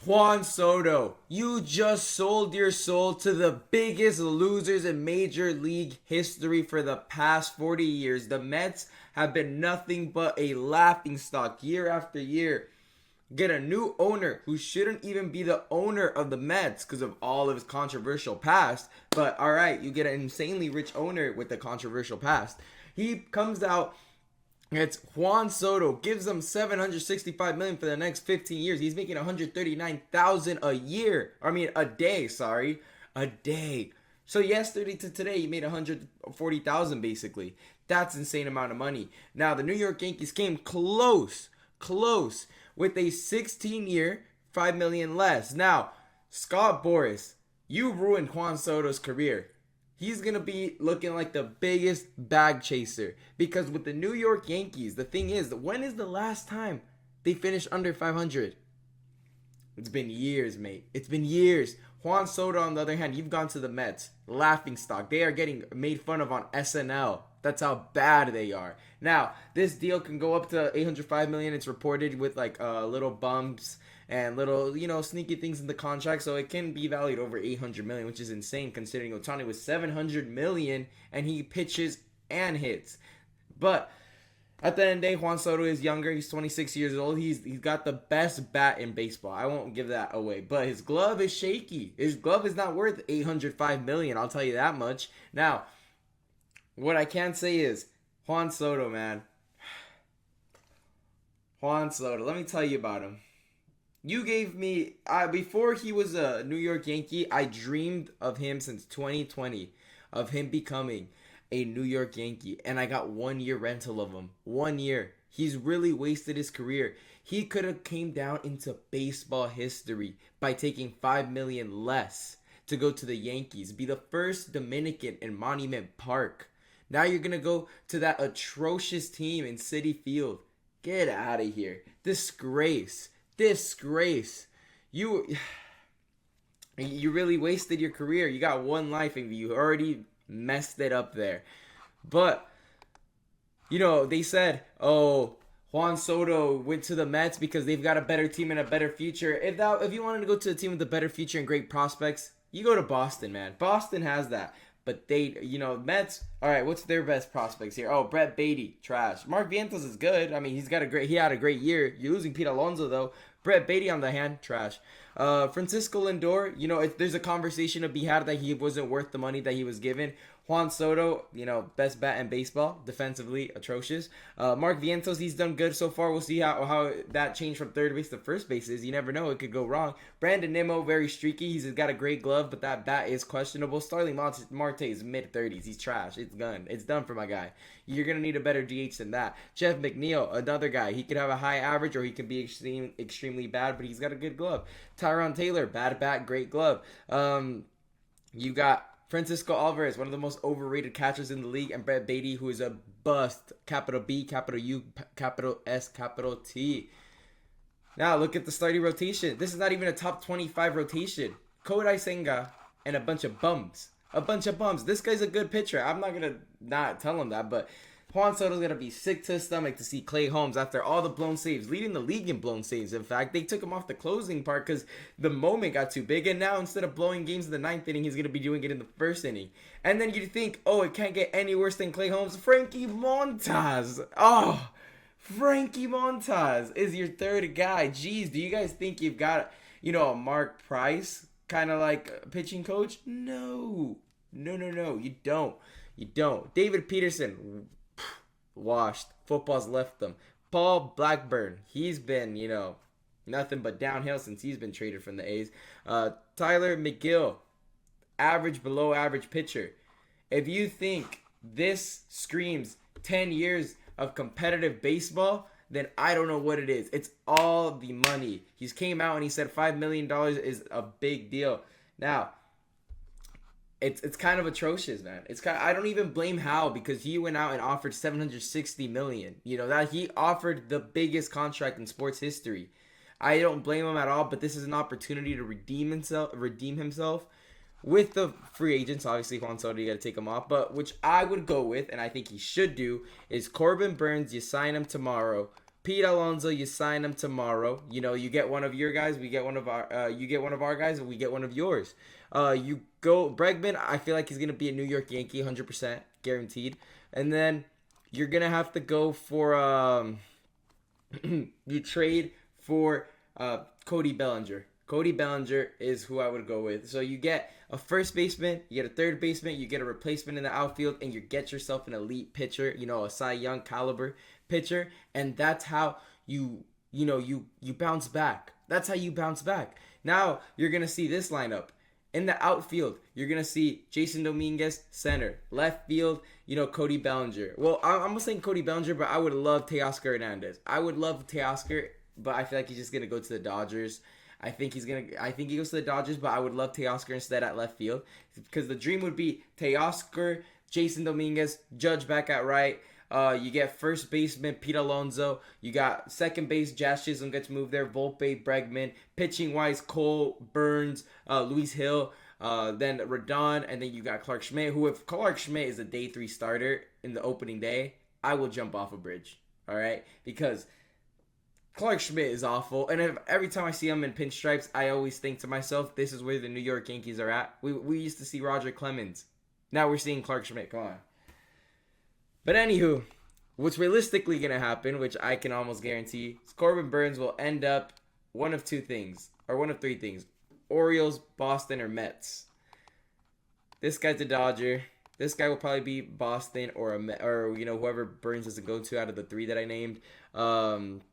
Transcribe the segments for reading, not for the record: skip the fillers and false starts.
Juan Soto, you just sold your soul to the biggest losers in Major League history for the past 40 years. The Mets have been nothing but a laughingstock year after year. Get a new owner who shouldn't even be the owner of the Mets because of all of his controversial past. But all right, you get an insanely rich owner with a controversial past. He comes out. It's Juan Soto, gives them $765 million for the next 15 years. He's making $139,000 a year. I mean, a day, sorry. A day. So yesterday to today, he made $140,000 basically. That's an insane amount of money. Now, the New York Yankees came close with a 16-year, $5 million less. Now, Scott Boras, you ruined Juan Soto's career. He's going to be looking like the biggest bag chaser. Because with the New York Yankees, the thing is, when is the last time they finished under 500? It's been years, mate. It's been years. Juan Soto, on the other hand, you've gone to the Mets. Laughingstock. They are getting made fun of on SNL. That's how bad they are. Now, this deal can go up to $805 million. It's reported with like little bumps and little, sneaky things in the contract. So it can be valued over $800 million, which is insane considering Ohtani was $700 million and he pitches and hits. But at the end of the day, Juan Soto is younger. He's 26 years old. He's got the best bat in baseball. I won't give that away. But his glove is shaky. His glove is not worth $805 million. I'll tell you that much. Now, what I can say is, Juan Soto, man. Juan Soto, let me tell you about him. You gave me, before he was a New York Yankee, I dreamed of him since 2020, of him becoming a New York Yankee. And I got 1 year rental of him. 1 year. He's really wasted his career. He could have came down into baseball history by taking $5 million less to go to the Yankees. Be the first Dominican in Monument Park. Now you're going to go to that atrocious team in Citi Field. Get out of here. Disgrace. You really wasted your career. You got one life and you already messed it up there. But, they said, oh, Juan Soto went to the Mets because they've got a better team and a better future. If you wanted to go to a team with a better future and great prospects, you go to Boston, man. Boston has that. But they, Mets, all right, what's their best prospects here? Oh, Brett Beatty, trash. Mark Vientos is good. I mean, he had a great year. You're losing Pete Alonso, though. Brett Beatty, on the hand, trash. Francisco Lindor, if there's a conversation to be had that he wasn't worth the money that he was given. Juan Soto, best bat in baseball, defensively atrocious. Mark Vientos, he's done good so far. We'll see how that change from third base to first base is. You never know, it could go wrong. Brandon Nimmo, very streaky. He's got a great glove, but that bat is questionable. Starling Marte is mid-30s. He's trash. It's done. It's done for my guy. You're going to need a better DH than that. Jeff McNeil, another guy. He could have a high average or he could be extremely bad, but he's got a good glove. Tyron Taylor, bad bat, great glove. You got Francisco Alvarez, one of the most overrated catchers in the league, and Brett Beatty, who is a bust. Capital B, capital U, capital S, capital T. Now, look at the starting rotation. This is not even a top 25 rotation. Kodai Senga and a bunch of bums. This guy's a good pitcher. I'm not going to not tell him that, but Juan Soto's going to be sick to his stomach to see Clay Holmes after all the blown saves, leading the league in blown saves. In fact, they took him off the closing part because the moment got too big, and now instead of blowing games in the ninth inning, he's going to be doing it in the first inning. And then you think, oh, it can't get any worse than Clay Holmes. Frankie Montas. Oh, Frankie Montas is your third guy. Jeez, do you guys think you've got, a Mark Price kind of like pitching coach? No, you don't. David Peterson, washed. Football's left them. Paul Blackburn, he's been, nothing but downhill since he's been traded from the A's. Tyler McGill, average, below average pitcher. If you think this screams 10 years of competitive baseball, then I don't know what it is. It's all the money. He's came out and he said $5 million is a big deal. Now, It's kind of atrocious, man. I don't even blame Hal because he went out and offered $760 million. That he offered the biggest contract in sports history. I don't blame him at all, but this is an opportunity to redeem himself with the free agents. Obviously, Juan Soto, you got to take him off, but which I would go with, and I think he should do, is Corbin Burns. You sign him tomorrow. Pete Alonso, you sign him tomorrow. You know, you get one of your guys, we get one of our, you get one of our guys, and we get one of yours. You go Bregman. I feel like he's gonna be a New York Yankee, 100% guaranteed. And then you're gonna have to go for you trade for Cody Bellinger. Cody Bellinger is who I would go with. So you get a first baseman, you get a third baseman, you get a replacement in the outfield, and you get yourself an elite pitcher, you know, a Cy Young caliber pitcher, and that's how you bounce back. That's how you bounce back. Now you're gonna see this lineup. In the outfield, you're going to see Jason Dominguez, center. Left field, you know, Cody Bellinger. Well, I'm not saying Cody Bellinger, but I would love Teoscar Hernandez. I would love Teoscar, but I feel like he's just going to go to the Dodgers. I think he goes to the Dodgers, but I would love Teoscar instead at left field. Because the dream would be Teoscar, Jason Dominguez, Judge back at right. You get first baseman Pete Alonso. You got second base Jazz Chisholm gets moved there. Volpe, Bregman. Pitching wise, Cole, Burns, Luis Hill, then Rodon, and then you got Clark Schmidt. Who, if Clark Schmidt is a day 3 starter in the opening day, I will jump off a bridge. All right, because Clark Schmidt is awful, and every time I see him in pinstripes, I always think to myself, this is where the New York Yankees are at. We used to see Roger Clemens. Now we're seeing Clark Schmidt. Come on. But anywho, what's realistically going to happen, which I can almost guarantee, is Corbin Burns will end up one of 2 things, or one of 3 things. Orioles, Boston, or Mets. This guy's a Dodger. This guy will probably be Boston or you know, whoever Burns doesn't go to out of the 3 that I named. Bregman,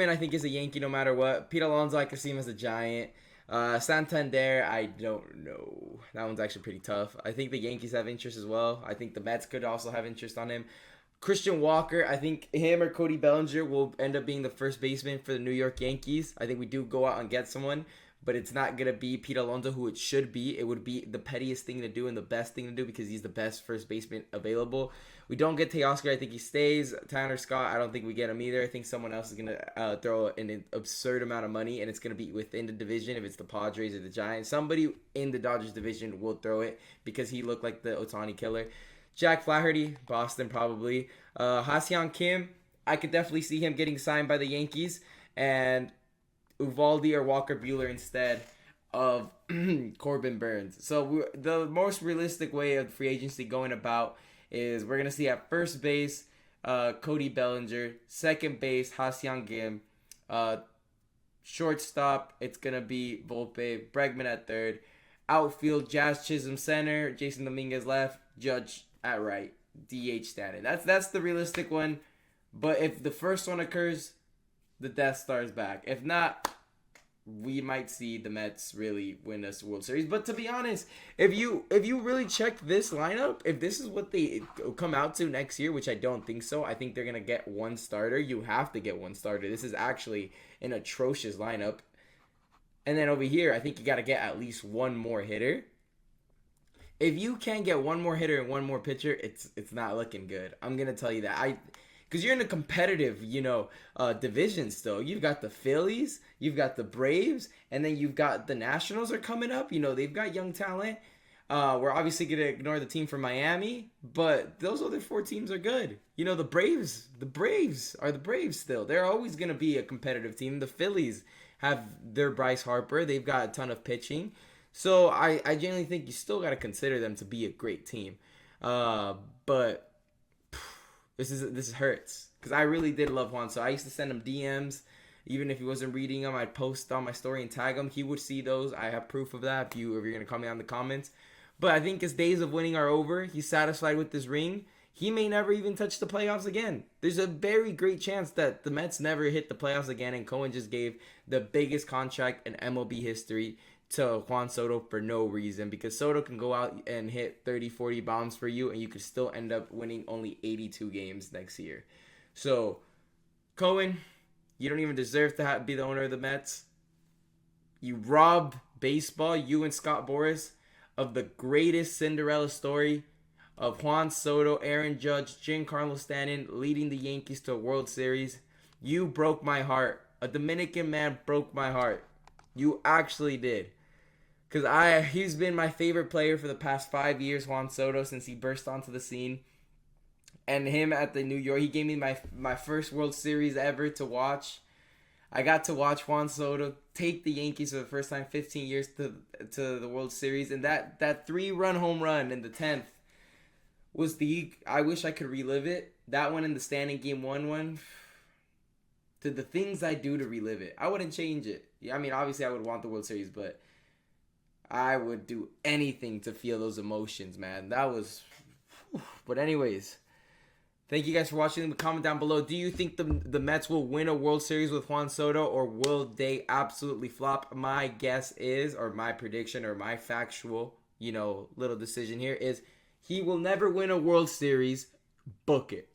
I think, is a Yankee no matter what. Pete Alonso, I can see him as a Giant. Santander, I don't know. That one's actually pretty tough. I think the Yankees have interest as well. I think the Mets could also have interest on him. Christian Walker, I think him or Cody Bellinger will end up being the first baseman for the New York Yankees. I think we do go out and get someone, but it's not going to be Pete Alonso, who it should be. It would be the pettiest thing to do and the best thing to do because he's the best first baseman available. We don't get Teoscar. I think he stays. Tanner Scott, I don't think we get him either. I think someone else is going to throw an absurd amount of money, and it's going to be within the division. If it's the Padres or the Giants, somebody in the Dodgers division will throw it because he looked like the Ohtani killer. Jack Flaherty, Boston probably. Ha-Seong Kim, I could definitely see him getting signed by the Yankees. And Uvalde or Walker Buehler instead of Corbin Burns. So the most realistic way of free agency going about is we're going to see at first base Cody Bellinger, second base Ha-Seong Kim, shortstop it's going to be Volpe, Bregman at third, outfield Jazz Chisholm center, Jason Dominguez left, Judge at right, DH standing. That's the realistic one. But if the first one occurs, the Death Star's back. If not, we might see the Mets really win this World Series. But to be honest, if you really check this lineup, if this is what they come out to next year, which I don't think so, I think they're going to get one starter. You have to get one starter. This is actually an atrocious lineup. And then over here, I think you got to get at least one more hitter. If you can't get one more hitter and one more pitcher, it's not looking good. I'm going to tell you that. Because you're in a competitive, division still. You've got the Phillies, you've got the Braves, and then you've got the Nationals are coming up. They've got young talent. We're obviously going to ignore the team from Miami, but those other 4 teams are good. The Braves are the Braves still. They're always going to be a competitive team. The Phillies have their Bryce Harper. They've got a ton of pitching. So I genuinely think you still got to consider them to be a great team. But this hurts because I really did love Juan. So I used to send him DMs. Even if he wasn't reading them, I'd post on my story and tag him. He would see those. I have proof of that if you're going to comment on the comments. But I think his days of winning are over. He's satisfied with this ring. He may never even touch the playoffs again. There's a very great chance that the Mets never hit the playoffs again, and Cohen just gave the biggest contract in MLB history to Juan Soto for no reason, because Soto can go out and hit 30, 40 bombs for you, and you could still end up winning only 82 games next year. So, Cohen, you don't even deserve to be the owner of the Mets. You robbed baseball, you and Scott Boras, of the greatest Cinderella story of Juan Soto, Aaron Judge, Giancarlo Stanton leading the Yankees to a World Series. You broke my heart. A Dominican man broke my heart. You actually did. Because he's been my favorite player for the past 5 years, Juan Soto, since he burst onto the scene. and him at the New York. He gave me my first World Series ever to watch. I got to watch Juan Soto take the Yankees for the first time 15 years to the World Series, and that 3-run home run in the 10th was the. I wish I could relive it. That one in the standing game 1-1. To the things I do to relive it, I wouldn't change it. I mean, obviously I would want the World Series, but I would do anything to feel those emotions, man. That was. But anyways. Thank you guys for watching. Comment down below. Do you think the Mets will win a World Series with Juan Soto, or will they absolutely flop? My guess is, or my prediction, or my factual, little decision here is he will never win a World Series. Book it.